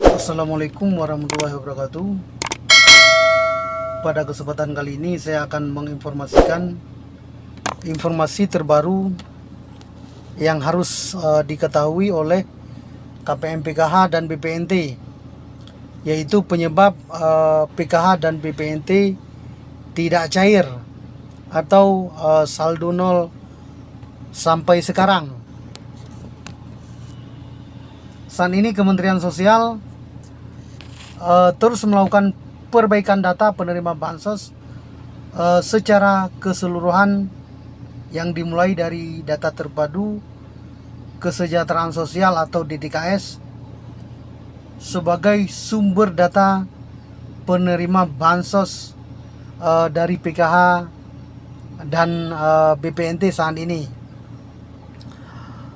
Assalamualaikum warahmatullahi wabarakatuh. Pada kesempatan kali ini saya akan menginformasikan informasi terbaru yang harus diketahui oleh KPM PKH dan BPNT, yaitu penyebab PKH dan BPNT tidak cair atau saldo nol sampai sekarang. Saat ini Kementerian Sosial terus melakukan perbaikan data penerima bansos secara keseluruhan, yang dimulai dari data terpadu kesejahteraan sosial atau DTKS sebagai sumber data penerima bansos dari PKH dan BPNT saat ini.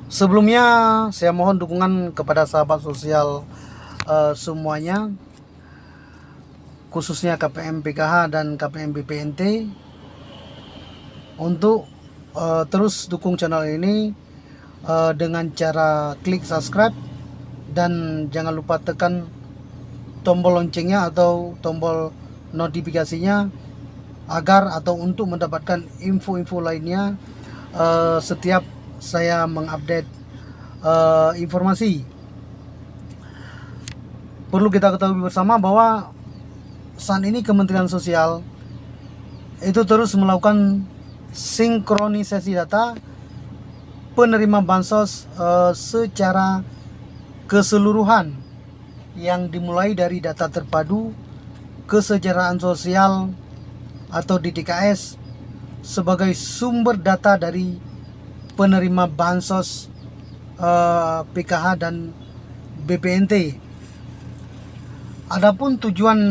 Sebelumnya saya mohon dukungan kepada sahabat sosial semuanya, khususnya KPM PKH dan KPM BPNT, untuk terus dukung channel ini dengan cara klik subscribe dan jangan lupa tekan tombol loncengnya atau tombol notifikasinya agar atau untuk mendapatkan info-info lainnya setiap saya mengupdate informasi. Perlu kita ketahui bersama bahwa saat ini Kementerian Sosial itu terus melakukan sinkronisasi data penerima bansos secara keseluruhan, yang dimulai dari data terpadu kesejahteraan sosial atau DTKS sebagai sumber data dari penerima bansos PKH dan BPNT. Adapun tujuan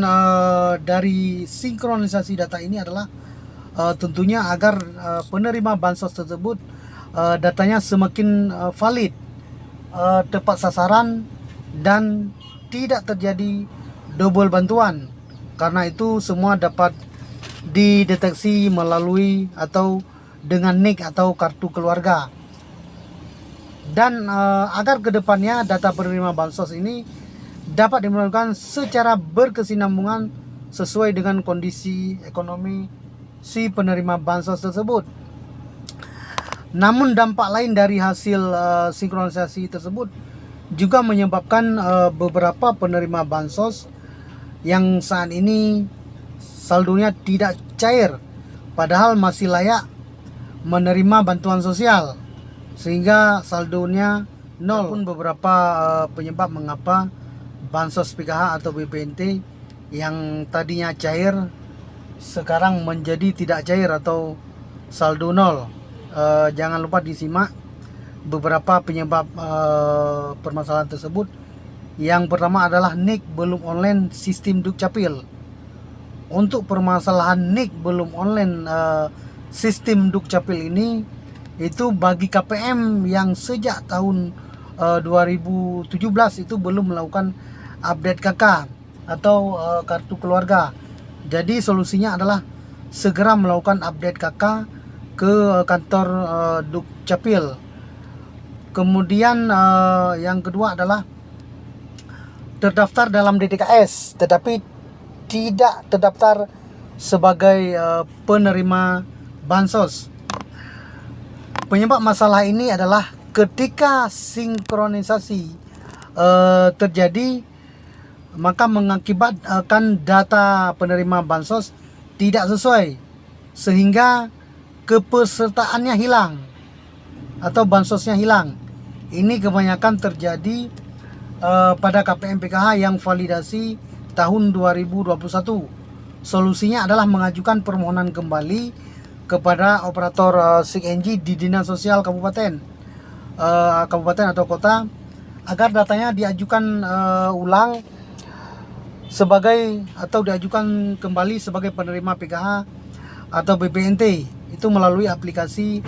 dari sinkronisasi data ini adalah tentunya agar penerima bansos tersebut datanya semakin valid, tepat sasaran, dan tidak terjadi double bantuan. Karena itu semua dapat dideteksi melalui atau dengan NIK atau kartu keluarga. Dan agar kedepannya data penerima bansos ini dapat dilakukan secara berkesinambungan sesuai dengan kondisi ekonomi si penerima bansos tersebut. Namun dampak lain dari hasil sinkronisasi tersebut juga menyebabkan beberapa penerima bansos yang saat ini saldonya tidak cair padahal masih layak menerima bantuan sosial, sehingga saldonya nol. Pun beberapa penyebab mengapa bansos PKH atau BPNT yang tadinya cair sekarang menjadi tidak cair atau saldo nol. Jangan lupa disimak beberapa penyebab permasalahan tersebut. Yang pertama adalah NIK belum online sistem Dukcapil. Untuk permasalahan NIK belum online sistem Dukcapil ini, itu bagi KPM yang sejak tahun 2017 itu belum melakukan update KK atau kartu keluarga. Jadi solusinya adalah segera melakukan update KK ke kantor Dukcapil. Kemudian yang kedua adalah terdaftar dalam DTKS tetapi tidak terdaftar sebagai penerima bansos. Penyebab masalah ini adalah ketika sinkronisasi terjadi, maka mengakibatkan data penerima bansos tidak sesuai, sehingga kepesertaannya hilang atau bansosnya hilang. Ini kebanyakan terjadi pada KPM PKH yang validasi tahun 2021. Solusinya adalah mengajukan permohonan kembali kepada operator SIKNG di Dinas Sosial Kabupaten atau kota agar datanya diajukan ulang sebagai atau diajukan kembali sebagai penerima PKH atau BPNT itu melalui aplikasi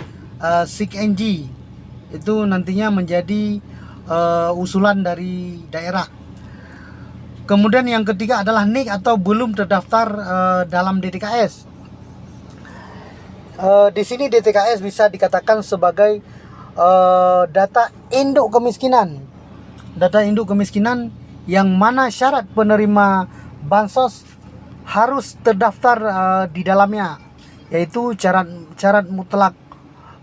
SIKNG. Itu nantinya menjadi usulan dari daerah. Kemudian yang ketiga adalah NIK atau belum terdaftar dalam DTKS. Di sini DTKS bisa dikatakan sebagai data induk kemiskinan. Data induk kemiskinan yang mana syarat penerima bansos harus terdaftar di dalamnya, yaitu syarat mutlak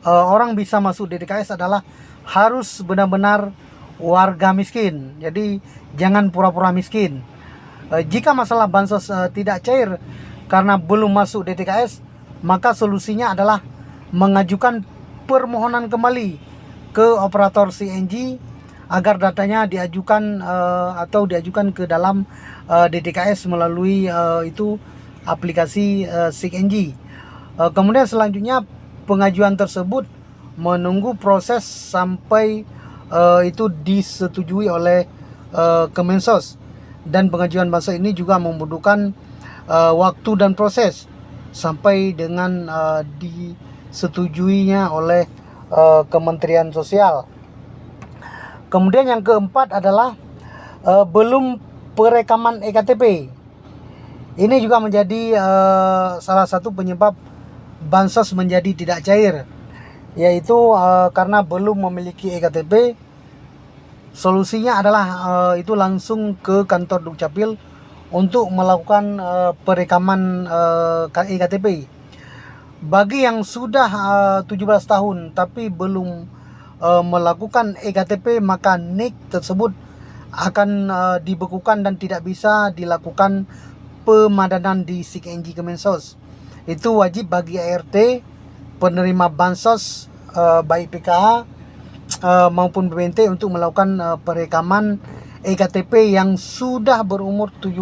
orang bisa masuk DTKS adalah harus benar-benar warga miskin. Jadi jangan pura-pura miskin. Jika masalah bansos tidak cair karena belum masuk DTKS, maka solusinya adalah mengajukan permohonan kembali ke operator CNG agar datanya diajukan atau diajukan ke dalam DTKS melalui itu aplikasi CNG. Kemudian selanjutnya pengajuan tersebut menunggu proses sampai itu disetujui oleh Kemensos, dan pengajuan bansos ini juga membutuhkan waktu dan proses sampai dengan disetujuinya oleh Kementerian Sosial. Kemudian yang keempat adalah belum perekaman EKTP. Ini juga menjadi salah satu penyebab bansos menjadi tidak cair, yaitu karena belum memiliki EKTP. Solusinya adalah itu langsung ke kantor Dukcapil untuk melakukan perekaman EKTP. Bagi yang sudah 17 tahun tapi belum melakukan EKTP, maka NIK tersebut akan dibekukan dan tidak bisa dilakukan pemadanan di CNG Kemensos. Itu wajib bagi ART penerima bansos baik PKH maupun BPNT untuk melakukan perekaman EKTP yang sudah berumur 17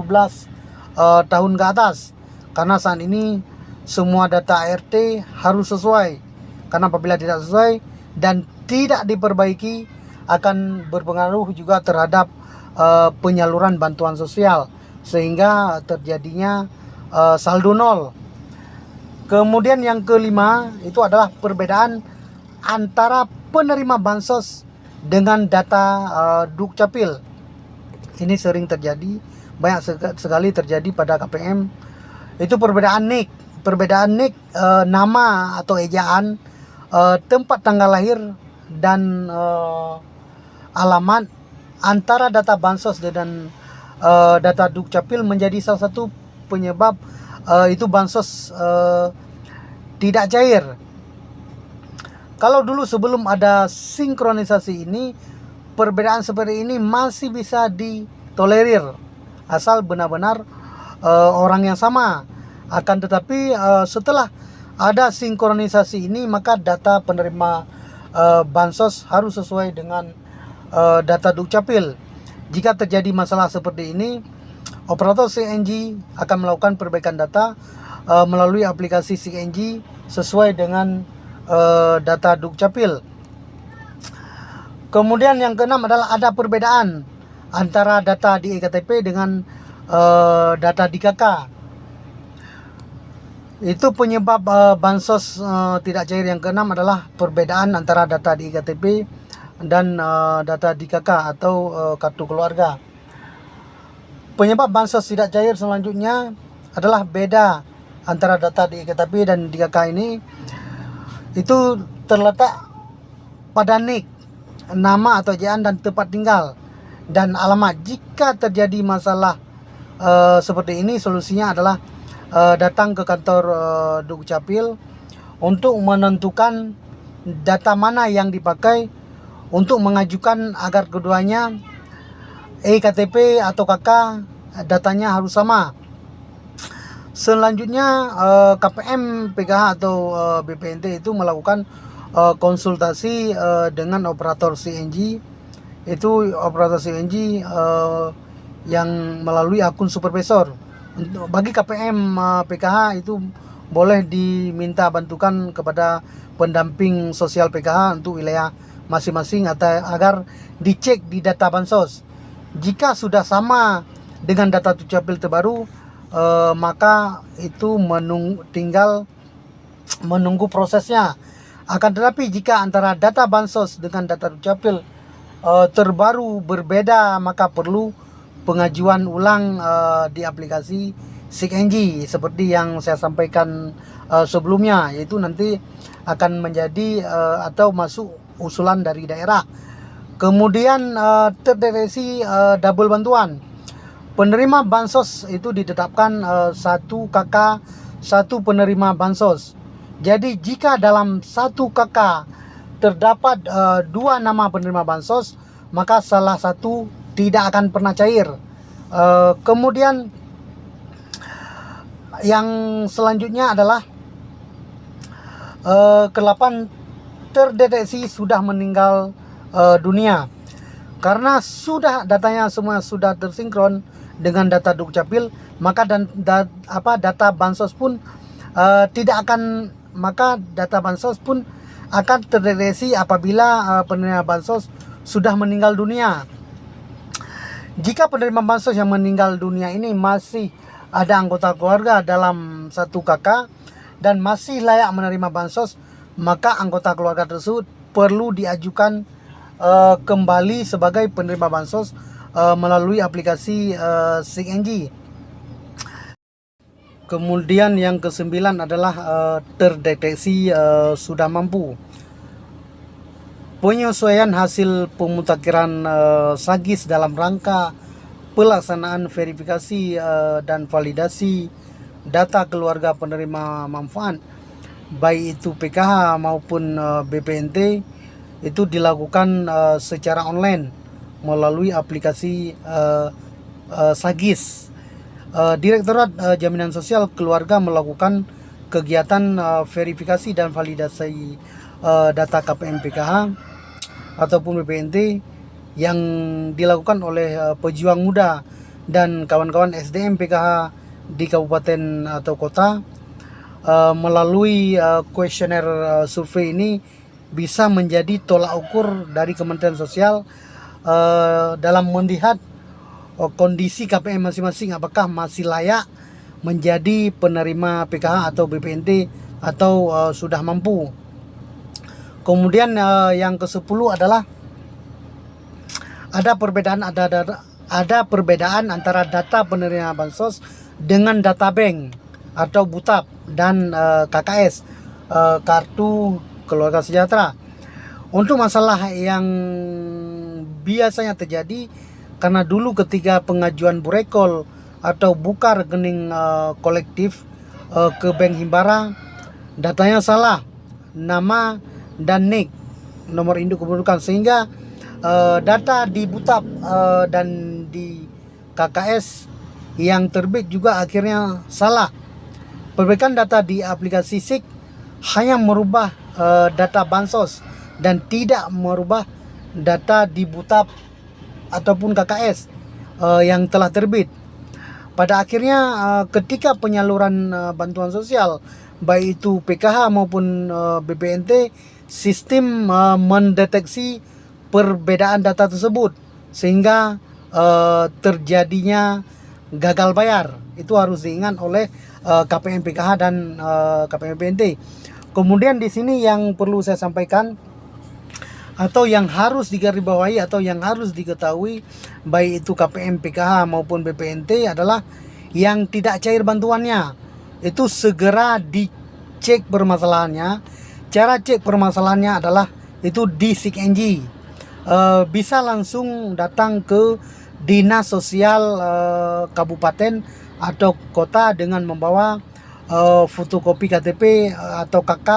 tahun ke atas. Karena saat ini semua data ART harus sesuai. Karena apabila tidak sesuai dan tidak diperbaiki akan berpengaruh juga terhadap penyaluran bantuan sosial, sehingga terjadinya saldo nol. Kemudian yang kelima itu adalah perbedaan antara penerima bansos dengan data Dukcapil. Ini sering terjadi, banyak sekali terjadi pada KPM. Itu perbedaan NIK. Perbedaan NIK nama atau ejaan, tempat tanggal lahir dan alamat antara data bansos dan data Dukcapil menjadi salah satu penyebab itu bansos tidak cair. Kalau dulu sebelum ada sinkronisasi ini, perbedaan seperti ini masih bisa ditolerir asal benar-benar orang yang sama. Akan tetapi setelah ada sinkronisasi ini, maka data penerima bansos harus sesuai dengan data Dukcapil. Jika terjadi masalah seperti ini, operator CNG akan melakukan perbaikan data melalui aplikasi CNG sesuai dengan data Dukcapil. Kemudian yang keenam adalah ada perbedaan antara data di EKTP dengan data di KK. Itu penyebab bansos tidak cair. Yang keenam adalah perbedaan antara data di EKTP dan data di KK atau kartu keluarga. Penyebab bansos tidak cair selanjutnya adalah beda antara data di EKTP dan di KK ini. Itu terletak pada NIK, nama atau ejaan dan tempat tinggal dan alamat. Jika terjadi masalah seperti ini, solusinya adalah datang ke kantor Dukcapil untuk menentukan data mana yang dipakai untuk mengajukan agar keduanya EKTP atau KK datanya harus sama. Selanjutnya KPM, PKH atau BPNT itu melakukan konsultasi dengan operator CNG. Itu operator CNG yang melalui akun supervisor. Bagi KPM PKH itu boleh diminta bantukan kepada pendamping sosial PKH untuk wilayah masing-masing agar dicek di data bansos. Jika sudah sama dengan data Dukcapil terbaru, maka itu tinggal menunggu prosesnya. Akan tetapi jika antara data bansos dengan data Dukcapil terbaru berbeda, maka perlu pengajuan ulang di aplikasi CNG seperti yang saya sampaikan sebelumnya, yaitu nanti akan menjadi atau masuk usulan dari daerah. Kemudian terdeteksi double bantuan. Penerima bansos itu ditetapkan satu kakak, satu penerima bansos. Jadi jika dalam satu kakak terdapat dua nama penerima bansos, maka salah satu tidak akan pernah cair. Kemudian yang selanjutnya adalah ke-8 terdeteksi sudah meninggal dunia. Karena sudah datanya semua sudah tersinkron dengan data Dukcapil, maka data bansos pun data bansos pun akan terdeteksi apabila penerima bansos sudah meninggal dunia. Jika penerima bansos yang meninggal dunia ini masih ada anggota keluarga dalam satu kakak dan masih layak menerima bansos, maka anggota keluarga tersebut perlu diajukan kembali sebagai penerima bansos melalui aplikasi SIG-NG. Kemudian yang ke-9 adalah terdeteksi sudah mampu. Penyesuaian hasil pemutakhiran SAGIS dalam rangka pelaksanaan verifikasi dan validasi data keluarga penerima manfaat, baik itu PKH maupun BPNT, itu dilakukan secara online melalui aplikasi SAGIS. Direktorat Jaminan Sosial Keluarga melakukan kegiatan verifikasi dan validasi data KPM PKH ataupun BPNT yang dilakukan oleh pejuang muda dan kawan-kawan SDM PKH di kabupaten atau kota. Melalui kuesioner survei ini bisa menjadi tolak ukur dari Kementerian Sosial dalam melihat kondisi KPM masing-masing, apakah masih layak menjadi penerima PKH atau BPNT atau sudah mampu. Kemudian yang ke-10 adalah ada perbedaan antara data penerima bansos dengan data bank atau BUTAP dan KKS, kartu keluarga sejahtera. Untuk masalah yang biasanya terjadi karena dulu ketika pengajuan burekol atau buka rekening kolektif ke Bank Himbara, datanya salah, nama dan NIK, nomor induk kependudukan, sehingga data di BUTAP dan di KKS yang terbit juga akhirnya salah. Perbaikan data di aplikasi SIG hanya merubah data bansos dan tidak merubah data di BUTAP ataupun KKS yang telah terbit. Pada akhirnya ketika penyaluran bantuan sosial baik itu PKH maupun BPNT, sistem mendeteksi perbedaan data tersebut sehingga terjadinya gagal bayar. Itu harus diingat oleh KPM PKH dan KPM BPNT. Kemudian di sini yang perlu saya sampaikan atau yang harus digarisbawahi atau yang harus diketahui baik itu KPM PKH maupun BPNT adalah yang tidak cair bantuannya itu segera dicek permasalahannya. Cara cek permasalahannya adalah itu di SIG-NG. Bisa langsung datang ke Dinas Sosial Kabupaten atau Kota dengan membawa fotokopi KTP atau KK,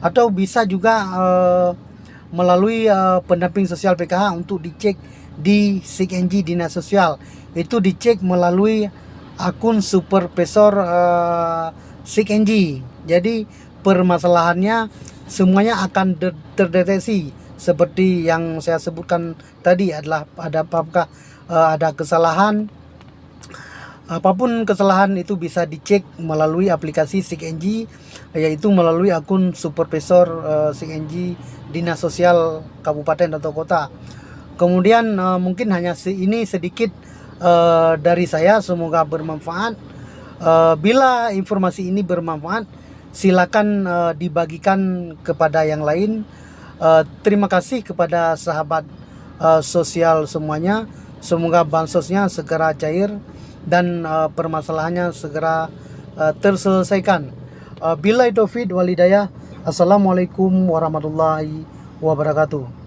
atau bisa juga melalui pendamping sosial PKH untuk dicek di SIG-NG Dinas Sosial. Itu dicek melalui akun supervisor SIG-NG. Jadi permasalahannya semuanya akan terdeteksi seperti yang saya sebutkan tadi, adalah apakah ada kesalahan. Apapun kesalahan itu bisa dicek melalui aplikasi SIG-NG, yaitu melalui akun supervisor SIG-NG Dinas Sosial Kabupaten atau Kota. Kemudian mungkin hanya ini sedikit dari saya, semoga bermanfaat. Bila informasi ini bermanfaat, silakan dibagikan kepada yang lain. Terima kasih kepada sahabat sosial semuanya. Semoga bansosnya segera cair dan permasalahannya segera terselesaikan. Billahi taufiq wal hidayah. Assalamualaikum warahmatullahi wabarakatuh.